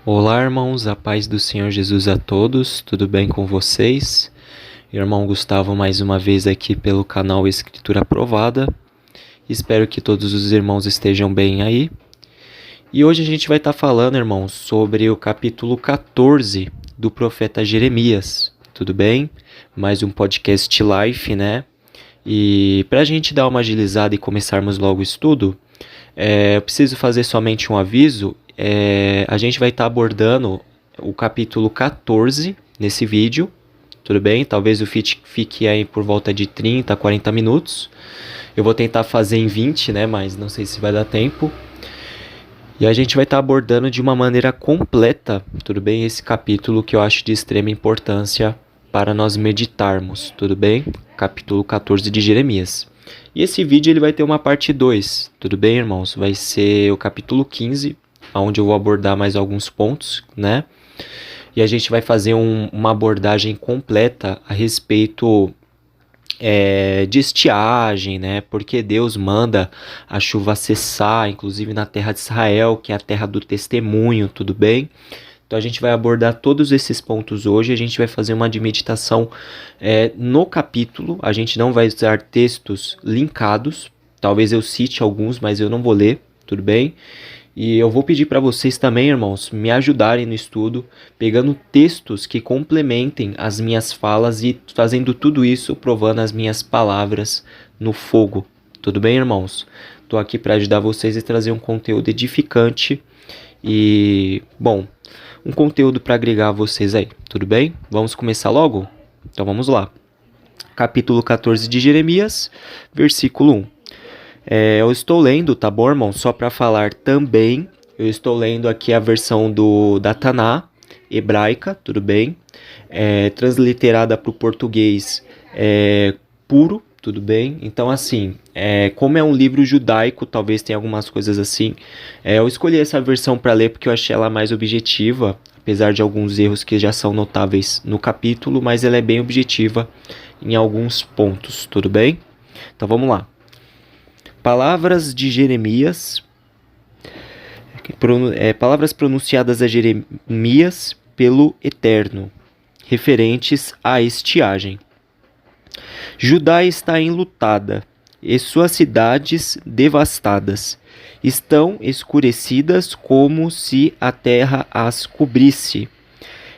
Olá, irmãos, a paz do Senhor Jesus a todos, tudo bem com vocês? Irmão Gustavo mais uma vez aqui pelo canal Escritura Aprovada. Espero que todos os irmãos estejam bem aí. E hoje a gente vai estar falando, irmãos, sobre o capítulo 14 do profeta Jeremias, tudo bem? Mais um podcast live, né? E para a gente dar uma agilizada e começarmos logo o estudo, eu preciso fazer somente um aviso. A gente vai estar abordando o capítulo 14 nesse vídeo, tudo bem? Talvez o vídeo fique aí por volta de 30 a 40 minutos. Eu vou tentar fazer em 20, né? Mas não sei se vai dar tempo. E a gente vai estar abordando de uma maneira completa, tudo bem? Esse capítulo que eu acho de extrema importância para nós meditarmos, tudo bem? Capítulo 14 de Jeremias. E esse vídeo ele vai ter uma parte 2, tudo bem, irmãos? Vai ser o capítulo 15, onde eu vou abordar mais alguns pontos, né? E a gente vai fazer uma abordagem completa a respeito de estiagem, né? Porque Deus manda a chuva cessar, inclusive na terra de Israel, que é a terra do testemunho, tudo bem? Então a gente vai abordar todos esses pontos hoje, a gente vai fazer uma de meditação no capítulo, a gente não vai usar textos linkados, talvez eu cite alguns, mas eu não vou ler, tudo bem? E eu vou pedir para vocês também, irmãos, me ajudarem no estudo, pegando textos que complementem as minhas falas e fazendo tudo isso, provando as minhas palavras no fogo. Tudo bem, irmãos? Estou aqui para ajudar vocês e trazer um conteúdo edificante e, bom, um conteúdo para agregar a vocês aí. Tudo bem? Vamos começar logo? Então vamos lá. Capítulo 14 de Jeremias, versículo 1. Eu estou lendo, tá bom, irmão? Só para falar também, eu estou lendo aqui a versão da Taná, hebraica, tudo bem? Transliterada para o português puro, tudo bem? Então, assim, como é um livro judaico, talvez tenha algumas coisas assim. Eu escolhi essa versão para ler porque eu achei ela mais objetiva, apesar de alguns erros que já são notáveis no capítulo, mas ela é bem objetiva em alguns pontos, tudo bem? Então, vamos lá. Palavras de Jeremias, palavras pronunciadas a Jeremias pelo Eterno, referentes à estiagem. Judá está enlutada, e suas cidades devastadas estão escurecidas como se a terra as cobrisse.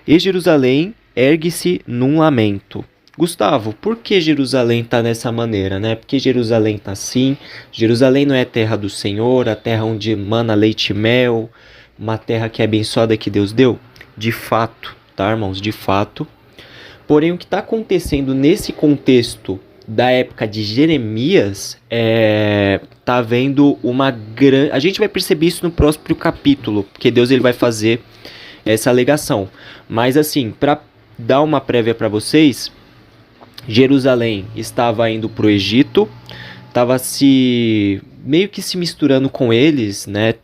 E Jerusalém ergue-se num lamento. Gustavo, por que Jerusalém está nessa maneira, né? Porque Jerusalém está assim. Jerusalém não é a terra do Senhor, a terra onde mana leite e mel, uma terra que é abençoada que Deus deu? De fato, tá, irmãos? De fato. Porém, o que está acontecendo nesse contexto da época de Jeremias tá vendo uma grande... A gente vai perceber isso no próximo capítulo, porque Deus ele vai fazer essa alegação. Mas assim, para dar uma prévia para vocês, Jerusalém estava indo para o Egito, estava meio que se misturando com eles, né,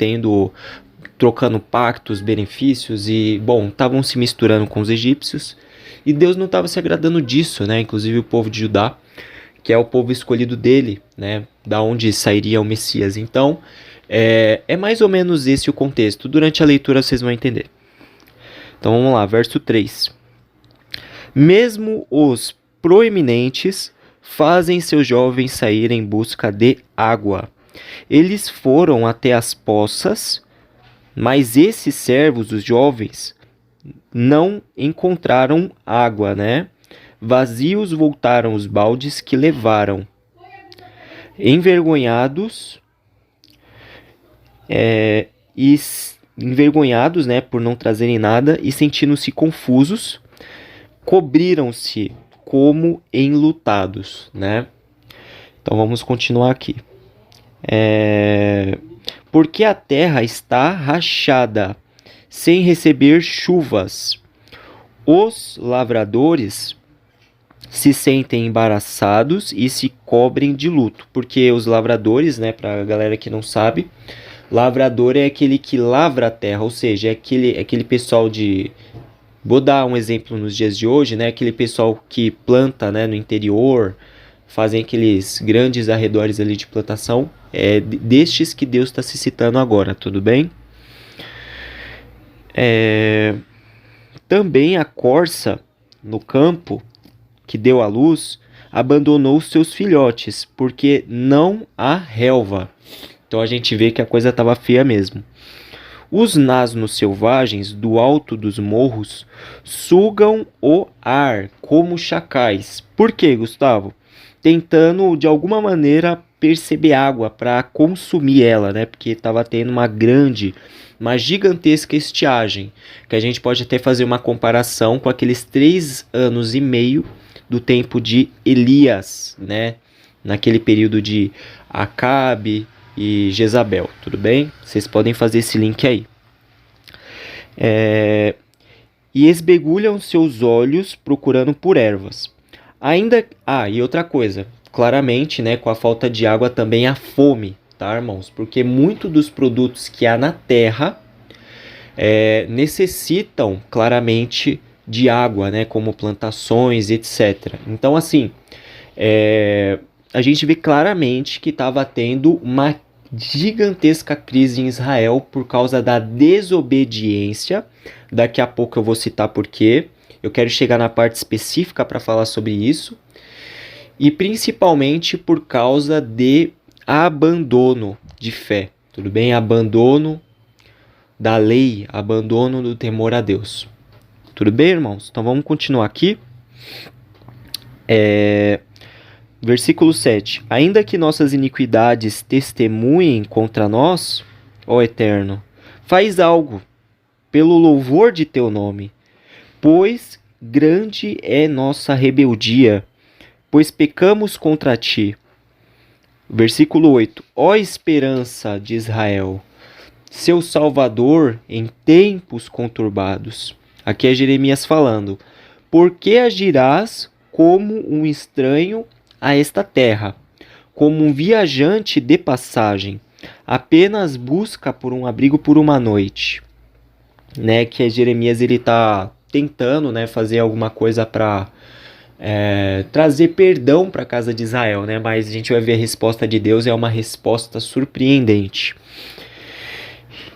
trocando pactos, benefícios e, bom, estavam se misturando com os egípcios e Deus não estava se agradando disso, né, inclusive o povo de Judá, que é o povo escolhido dele, né, da onde sairia o Messias. Então, é mais ou menos esse o contexto. Durante a leitura vocês vão entender. Então vamos lá, verso 3. Mesmo os proeminentes fazem seus jovens sair em busca de água. Eles foram até as poças, mas esses servos, os jovens, não encontraram água, né? Vazios voltaram os baldes que levaram. Envergonhados, né, por não trazerem nada e sentindo-se confusos, cobriram-se como enlutados, né? Então vamos continuar aqui. Porque a terra está rachada, sem receber chuvas. Os lavradores se sentem embaraçados e se cobrem de luto. Porque os lavradores, né, para a galera que não sabe, lavrador é aquele que lavra a terra, ou seja, é aquele pessoal de... Vou dar um exemplo nos dias de hoje, né? Aquele pessoal que planta, né, no interior, fazem aqueles grandes arredores ali de plantação. É destes que Deus está se citando agora, tudo bem? Também a corça no campo que deu à luz abandonou seus filhotes, porque não há relva. Então a gente vê que a coisa estava feia mesmo. Os nasnos selvagens do alto dos morros sugam o ar como chacais. Por quê, Gustavo? Tentando de alguma maneira perceber água para consumir ela, né? Porque estava tendo uma gigantesca estiagem, que a gente pode até fazer uma comparação com aqueles 3 anos e meio do tempo de Elias, né? Naquele período de Acabe e Jezabel, tudo bem? Vocês podem fazer esse link aí. E esbegulham seus olhos procurando por ervas. E outra coisa, claramente, né, com a falta de água também a fome, tá, irmãos? Porque muito dos produtos que há na terra necessitam claramente de água, né, como plantações, etc. Então, assim, a gente vê claramente que estava tendo uma gigantesca crise em Israel por causa da desobediência. Daqui a pouco eu vou citar por quê. Eu quero chegar na parte específica para falar sobre isso. E principalmente por causa de abandono de fé. Tudo bem? Abandono da lei, abandono do temor a Deus. Tudo bem, irmãos? Então vamos continuar aqui. Versículo 7. Ainda que nossas iniquidades testemunhem contra nós, ó Eterno, faz algo pelo louvor de teu nome, pois grande é nossa rebeldia, pois pecamos contra ti. Versículo 8. Ó esperança de Israel, seu Salvador em tempos conturbados. Aqui é Jeremias falando. Por que agirás como um estranho a esta terra, como um viajante de passagem, apenas busca por um abrigo por uma noite? Né, que é Jeremias, ele está tentando, né, fazer alguma coisa para trazer perdão para a casa de Israel, né? Mas a gente vai ver a resposta de Deus, é uma resposta surpreendente.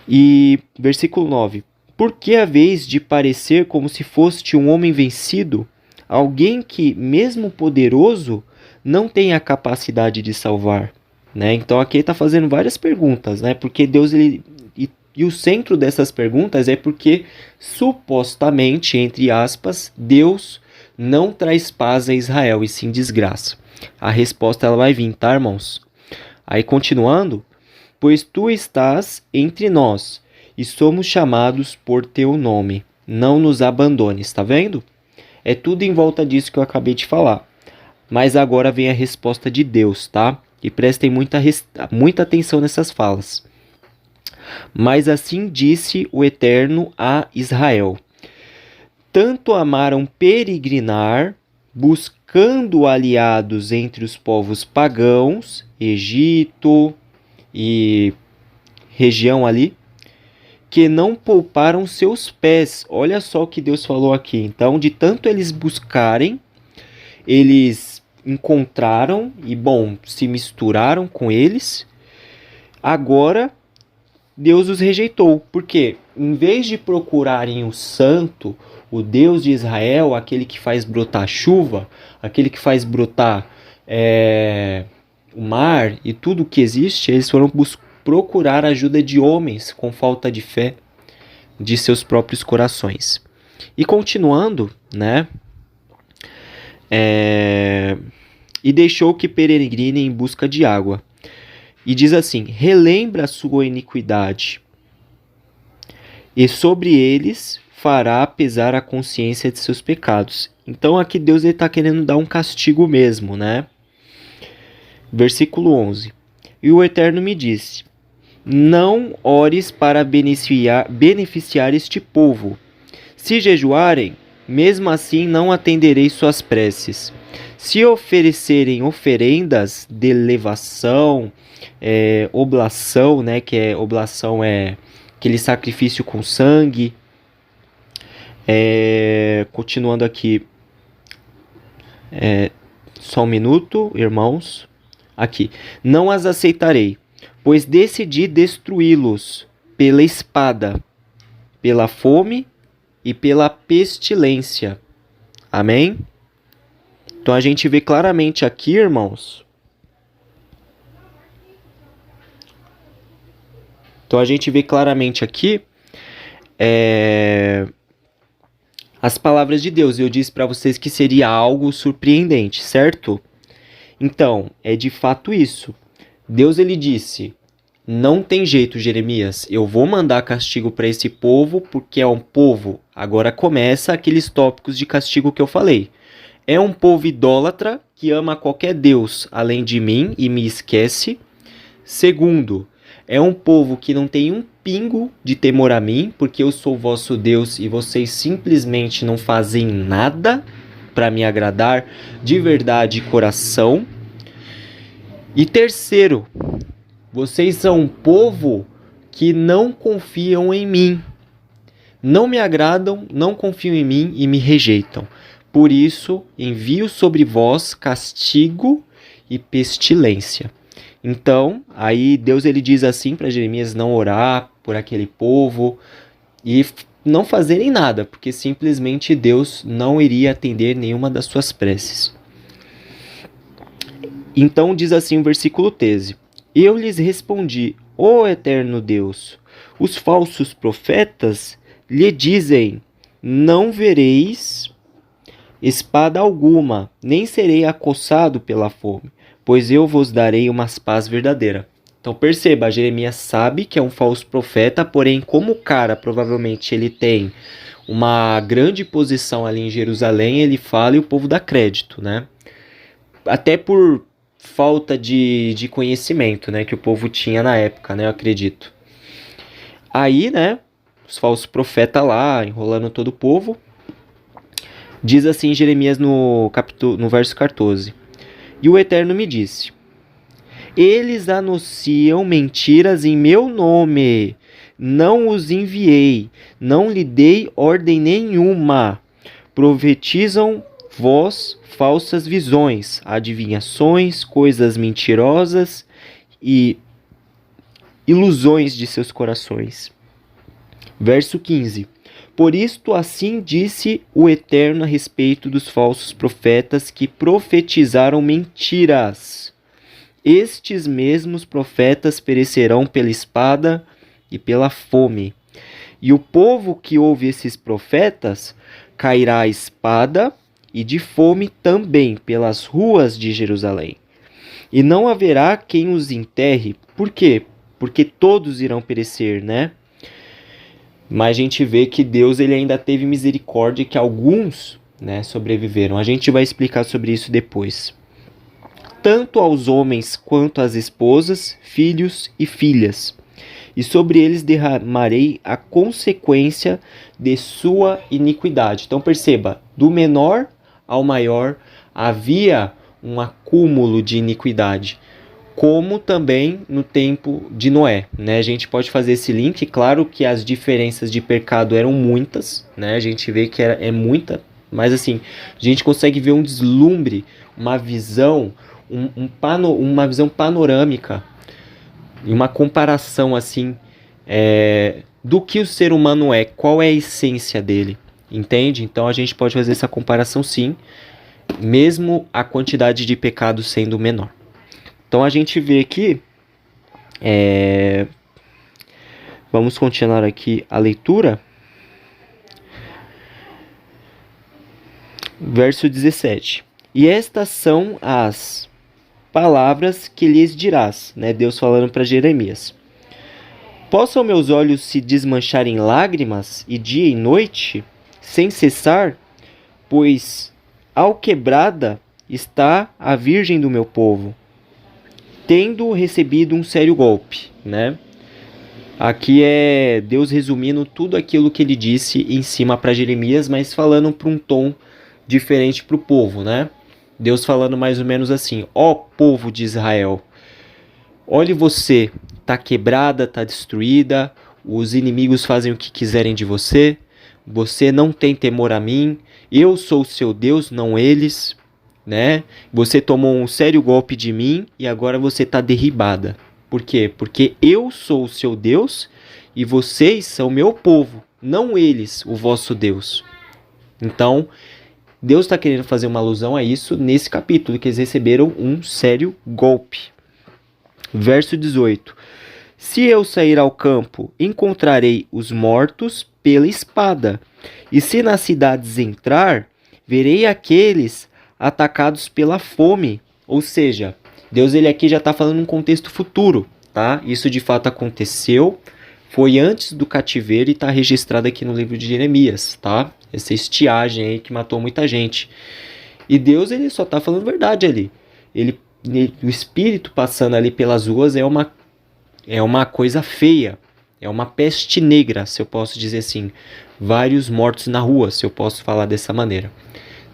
E versículo 9. Por que haveis de parecer como se foste um homem vencido, alguém que, mesmo poderoso, não tem a capacidade de salvar? Né? Então aqui ele está fazendo várias perguntas, né? Porque Deus, e o centro dessas perguntas é porque, supostamente, entre aspas, Deus não traz paz a Israel, e sim desgraça. A resposta ela vai vir, tá, irmãos? Aí continuando, pois tu estás entre nós, e somos chamados por teu nome. Não nos abandones, tá vendo? É tudo em volta disso que eu acabei de falar. Mas agora vem a resposta de Deus, tá? E prestem muita atenção nessas falas. Mas assim disse o Eterno a Israel: tanto amaram peregrinar, buscando aliados entre os povos pagãos, Egito e região ali, que não pouparam seus pés. Olha só o que Deus falou aqui. Então, de tanto eles buscarem, eles encontraram e, se misturaram com eles. Agora, Deus os rejeitou. Por quê? Em vez de procurarem o santo, o Deus de Israel, aquele que faz brotar chuva, aquele que faz brotar o mar e tudo que existe, eles foram procurar a ajuda de homens com falta de fé de seus próprios corações. E continuando, né? E deixou que peregrinem em busca de água. E diz assim: relembra a sua iniquidade, e sobre eles fará pesar a consciência de seus pecados. Então aqui Deus está querendo dar um castigo mesmo, né? Versículo 11. E o Eterno me disse: não ores para beneficiar este povo. Se jejuarem, mesmo assim não atenderei suas preces. Se oferecerem oferendas de elevação, oblação, né, que oblação é aquele sacrifício com sangue. Continuando aqui, só um minuto, irmãos. Aqui, não as aceitarei, pois decidi destruí-los pela espada, pela fome e pela pestilência. Amém? Então a gente vê claramente aqui, irmãos. As palavras de Deus. Eu disse para vocês que seria algo surpreendente, certo? Então, é de fato isso. Deus ele disse: não tem jeito, Jeremias, eu vou mandar castigo para esse povo porque é um povo. Agora começa aqueles tópicos de castigo que eu falei. É um povo idólatra que ama qualquer Deus além de mim e me esquece. Segundo, é um povo que não tem um pingo de temor a mim, porque eu sou vosso Deus e vocês simplesmente não fazem nada para me agradar de verdade e coração. E terceiro, vocês são um povo que não confiam em mim. Não me agradam, não confiam em mim e me rejeitam. Por isso, envio sobre vós castigo e pestilência. Então, aí Deus ele diz assim para Jeremias não orar por aquele povo e não fazerem nada, porque simplesmente Deus não iria atender nenhuma das suas preces. Então diz assim o versículo 13: Eu lhes respondi, ó eterno Deus, os falsos profetas lhe dizem, não vereis espada alguma, nem serei acossado pela fome, pois eu vos darei uma paz verdadeira. Então perceba, Jeremias sabe que é um falso profeta, porém como o cara provavelmente ele tem uma grande posição ali em Jerusalém, ele fala e o povo dá crédito, né? Até por falta de conhecimento, né, que o povo tinha na época, né, eu acredito. Aí, né, os falsos profetas lá, enrolando todo o povo, diz assim Jeremias no verso 14: E o Eterno me disse, eles anunciam mentiras em meu nome, não os enviei, não lhe dei ordem nenhuma, profetizam vós falsas visões, adivinhações, coisas mentirosas e ilusões de seus corações. Verso 15. Por isto assim disse o Eterno a respeito dos falsos profetas que profetizaram mentiras. Estes mesmos profetas perecerão pela espada e pela fome. E o povo que ouve esses profetas cairá à espada e de fome também pelas ruas de Jerusalém. E não haverá quem os enterre. Por quê? Porque todos irão perecer, né? Mas a gente vê que Deus ele ainda teve misericórdia, que alguns, né, sobreviveram. A gente vai explicar sobre isso depois. Tanto aos homens quanto às esposas, filhos e filhas. E sobre eles derramarei a consequência de sua iniquidade. Então perceba, do menor ao maior havia um acúmulo de iniquidade, como também no tempo de Noé, né? A gente pode fazer esse link, claro que as diferenças de pecado eram muitas, né? A gente vê que é muita, mas assim, a gente consegue ver um deslumbre, uma visão, uma visão panorâmica e uma comparação assim do que o ser humano é, qual é a essência dele. Entende? Então a gente pode fazer essa comparação sim, mesmo a quantidade de pecados sendo menor. Então a gente vê aqui, vamos continuar aqui a leitura. Verso 17. E estas são as palavras que lhes dirás, né? Deus falando para Jeremias. Possam meus olhos se desmanchar em lágrimas e dia e noite, sem cessar, pois alquebrada está a virgem do meu povo, tendo recebido um sério golpe, né? Aqui é Deus resumindo tudo aquilo que ele disse em cima para Jeremias, mas falando para um tom diferente para o povo, né? Deus falando mais ou menos assim: ó povo de Israel, olhe você, tá quebrada, tá destruída, os inimigos fazem o que quiserem de você, você não tem temor a mim, eu sou o seu Deus, não eles, né? Você tomou um sério golpe de mim e agora você tá derribada. Por quê? Porque eu sou o seu Deus e vocês são meu povo, não eles, o vosso Deus. Então, Deus está querendo fazer uma alusão a isso nesse capítulo, que eles receberam um sério golpe. Verso 18. Se eu sair ao campo, encontrarei os mortos pela espada, e se nas cidades entrar, verei aqueles atacados pela fome. Ou seja, Deus ele aqui já está falando um contexto futuro, tá? Isso de fato aconteceu, foi antes do cativeiro e está registrado aqui no livro de Jeremias, tá? Essa estiagem aí que matou muita gente. E Deus ele só está falando verdade ali. O espírito passando ali pelas ruas é uma coisa feia, é uma peste negra, se eu posso dizer assim. Vários mortos na rua, se eu posso falar dessa maneira.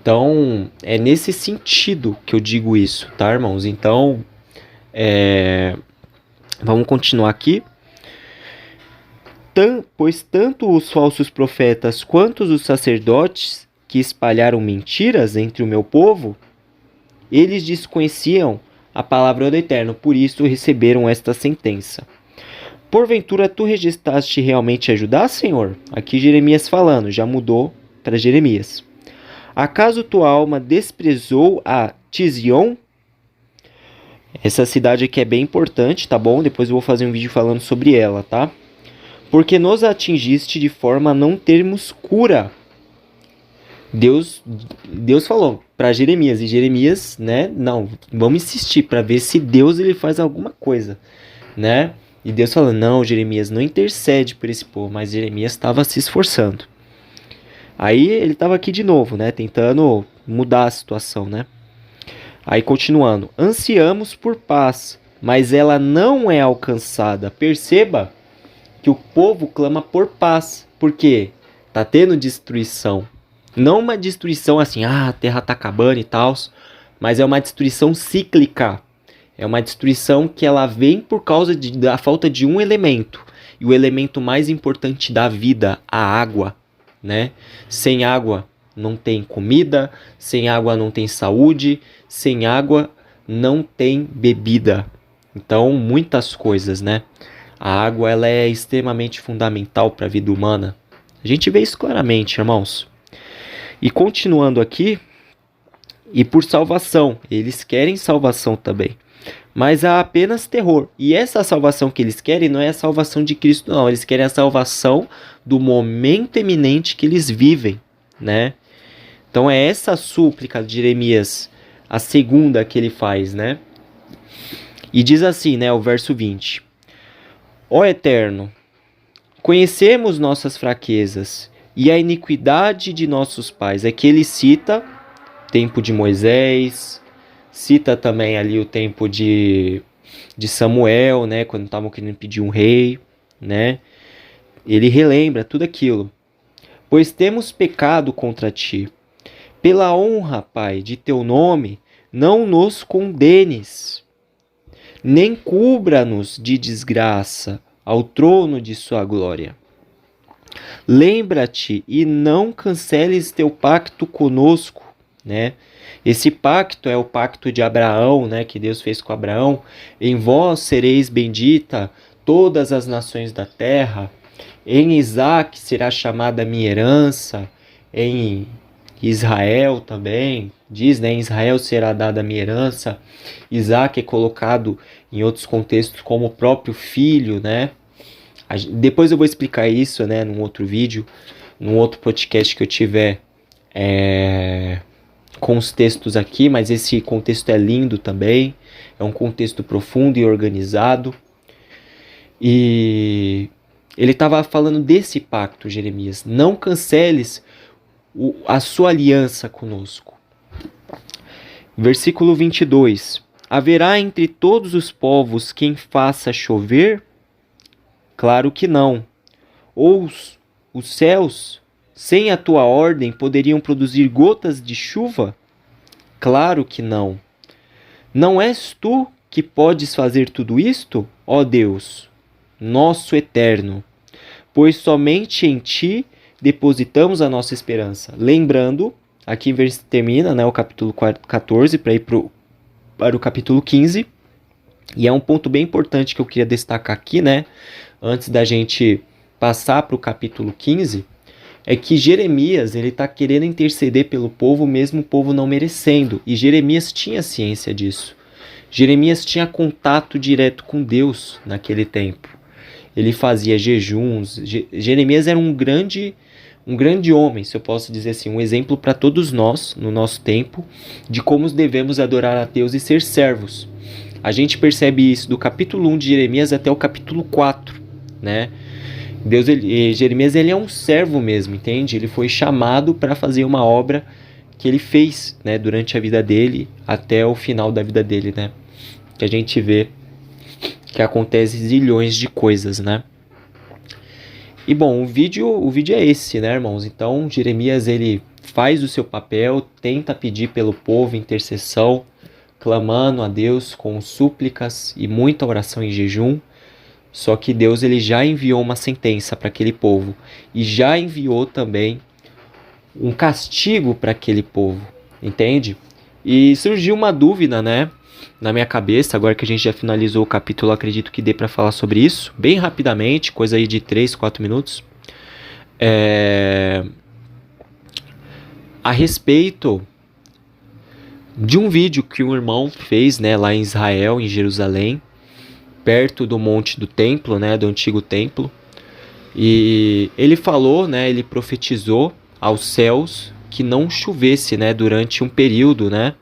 Então, é nesse sentido que eu digo isso, tá, irmãos? Então, vamos continuar aqui. Pois tanto os falsos profetas quanto os sacerdotes que espalharam mentiras entre o meu povo, eles desconheciam a palavra do Eterno, por isso receberam esta sentença. Porventura tu registraste realmente ajudar, Senhor? Aqui Jeremias falando, já mudou para Jeremias. Acaso tua alma desprezou a Tizion? Essa cidade aqui é bem importante, tá bom? Depois eu vou fazer um vídeo falando sobre ela, tá? Porque nos atingiste de forma a não termos cura. Deus falou para Jeremias, e Jeremias, né? Não, vamos insistir para ver se Deus ele faz alguma coisa, né? E Deus falou, não, Jeremias, não intercede por esse povo, mas Jeremias estava se esforçando. Aí ele estava aqui de novo, né? Tentando mudar a situação, né? Aí continuando, ansiamos por paz, mas ela não é alcançada. Perceba que o povo clama por paz. Por quê? Tá tendo destruição. Não uma destruição assim, a terra tá acabando e tal, mas é uma destruição cíclica. É uma destruição que ela vem por causa da falta de um elemento. E o elemento mais importante da vida, a água, né? Sem água não tem comida, sem água não tem saúde, sem água não tem bebida. Então, muitas coisas, né? A água ela é extremamente fundamental para a vida humana. A gente vê isso claramente, irmãos. E continuando aqui, e por salvação, eles querem salvação também. Mas há apenas terror. E essa salvação que eles querem não é a salvação de Cristo, não. Eles querem a salvação do momento eminente que eles vivem, né? Então é essa súplica de Jeremias, a segunda que ele faz, né? E diz assim, né, o verso 20. Ó Eterno, conhecemos nossas fraquezas e a iniquidade de nossos pais. Aqui ele cita o tempo de Moisés, cita também ali o tempo de Samuel, né, quando estavam querendo pedir um rei, né? Ele relembra tudo aquilo. Pois temos pecado contra ti. Pela honra, Pai, de teu nome, não nos condenes, nem cubra-nos de desgraça ao trono de sua glória. Lembra-te e não canceles teu pacto conosco, né? Esse pacto é o pacto de Abraão, né, que Deus fez com Abraão. Em vós sereis bendita todas as nações da terra. Em Isaac será chamada a minha herança. Em Israel também, diz, né, em Israel será dada a minha herança. Isaac é colocado em outros contextos como o próprio filho, né? Depois eu vou explicar isso, né, num outro vídeo, num outro podcast que eu tiver com os textos aqui, mas esse contexto é lindo também, é um contexto profundo e organizado. E ele estava falando desse pacto, Jeremias, não canceles a sua aliança conosco. Versículo 22. Haverá entre todos os povos quem faça chover? Claro que não. Ou os céus, sem a tua ordem, poderiam produzir gotas de chuva? Claro que não. Não és tu que podes fazer tudo isto, ó Deus, nosso Eterno? Pois somente em ti depositamos a nossa esperança. Lembrando, aqui termina, né, o capítulo 14 para ir para o capítulo 15. E é um ponto bem importante que eu queria destacar aqui, né? Antes da gente passar para o capítulo 15, é que Jeremias ele está querendo interceder pelo povo, mesmo o povo não merecendo. E Jeremias tinha ciência disso. Jeremias tinha contato direto com Deus naquele tempo. Ele fazia jejuns. Jeremias era um grande homem, se eu posso dizer assim, um exemplo para todos nós, no nosso tempo, de como devemos adorar a Deus e ser servos. A gente percebe isso do capítulo 1 de Jeremias até o capítulo 4, né? Jeremias ele é um servo mesmo, entende? Ele foi chamado para fazer uma obra que ele fez, né, durante a vida dele até o final da vida dele, né? Que a gente vê que acontece zilhões de coisas, né? E bom, o vídeo é esse, né, irmãos? Então, Jeremias ele faz o seu papel, tenta pedir pelo povo intercessão, clamando a Deus com súplicas e muita oração e jejum. Só que Deus ele já enviou uma sentença para aquele povo e já enviou também um castigo para aquele povo, entende? E surgiu uma dúvida, né, na minha cabeça, agora que a gente já finalizou o capítulo, acredito que dê para falar sobre isso, bem rapidamente, coisa aí de 3, 4 minutos, a respeito de um vídeo que um irmão fez, né, lá em Israel, em Jerusalém, perto do monte do templo, né, do antigo templo, e ele falou, né, ele profetizou aos céus que não chovesse, né, durante um período, né,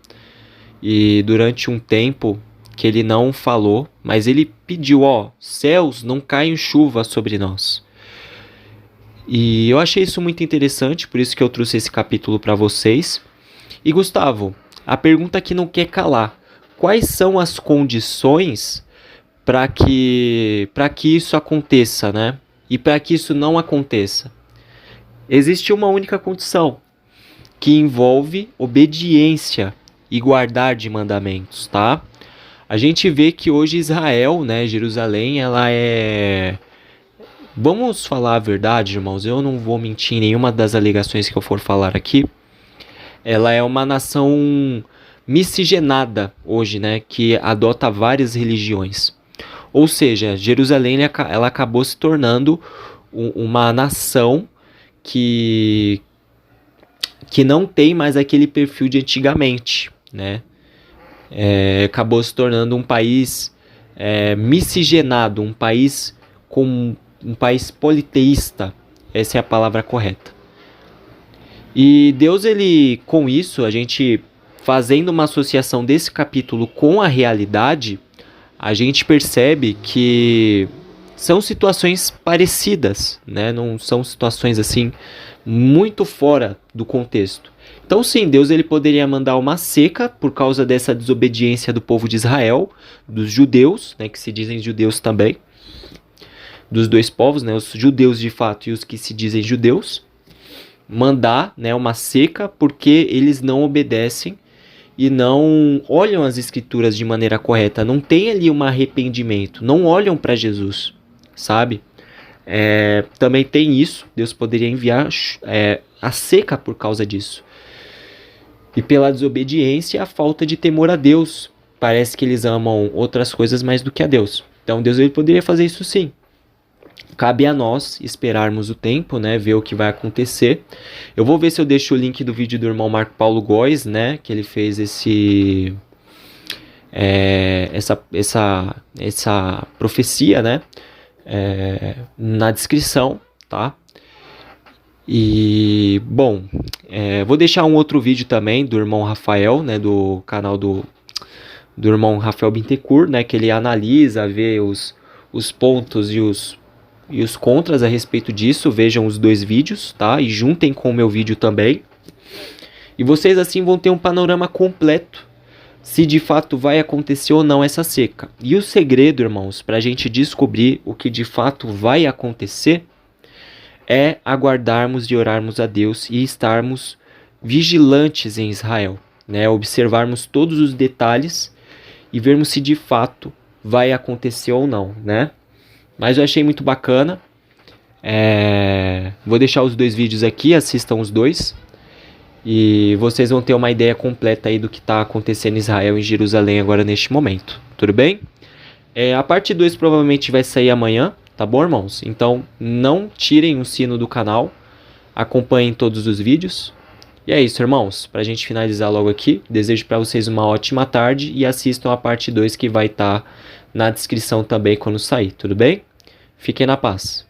e durante um tempo que ele não falou, mas ele pediu, ó, céus, não caiam chuva sobre nós. E eu achei isso muito interessante, por isso que eu trouxe esse capítulo para vocês. E Gustavo, a pergunta que não quer calar, quais são as condições para que isso aconteça, né? E para que isso não aconteça? Existe uma única condição, que envolve obediência e guardar de mandamentos, tá? A gente vê que hoje Israel, né, Jerusalém, ela é... Vamos falar a verdade, irmãos, eu não vou mentir em nenhuma das alegações que eu for falar aqui. Ela é uma nação miscigenada hoje, né, que adota várias religiões. Ou seja, Jerusalém ela acabou se tornando uma nação que não tem mais aquele perfil de antigamente, né? Acabou se tornando um país miscigenado, um país politeísta, essa é a palavra correta. E Deus, ele, com isso, a gente fazendo uma associação desse capítulo com a realidade, a gente percebe que são situações parecidas, né? Não são situações assim muito fora do contexto. Então sim, Deus ele poderia mandar uma seca por causa dessa desobediência do povo de Israel, dos judeus, né, que se dizem judeus também, dos dois povos, né, os judeus de fato e os que se dizem judeus, mandar, né, uma seca porque eles não obedecem e não olham as escrituras de maneira correta, não tem ali um arrependimento, não olham para Jesus, sabe? Também tem isso, Deus poderia enviar a seca por causa disso. E pela desobediência, a falta de temor a Deus. Parece que eles amam outras coisas mais do que a Deus. Então Deus ele poderia fazer isso sim. Cabe a nós esperarmos o tempo, né, ver o que vai acontecer. Eu vou ver se eu deixo o link do vídeo do irmão Marco Paulo Góes, né, que ele fez essa profecia, né, na descrição, tá? E, bom, vou deixar um outro vídeo também do irmão Rafael, né, do canal do irmão Rafael Bittencourt, né, que ele analisa, vê os pontos e os contras a respeito disso. Vejam os dois vídeos, tá? E juntem com o meu vídeo também. E vocês assim vão ter um panorama completo se de fato vai acontecer ou não essa seca. E o segredo, irmãos, para a gente descobrir o que de fato vai acontecer é aguardarmos e orarmos a Deus e estarmos vigilantes em Israel, né? Observarmos todos os detalhes e vermos se de fato vai acontecer ou não, né? Mas eu achei muito bacana. Vou deixar os dois vídeos aqui, assistam os dois. E vocês vão ter uma ideia completa aí do que está acontecendo em Israel e em Jerusalém agora neste momento. Tudo bem? A parte 2 provavelmente vai sair amanhã, tá bom, irmãos? Então, não tirem o sino do canal, acompanhem todos os vídeos. E é isso, irmãos. Pra gente finalizar logo aqui, desejo para vocês uma ótima tarde e assistam a parte 2 que vai estar na descrição também quando sair, tudo bem? Fiquem na paz.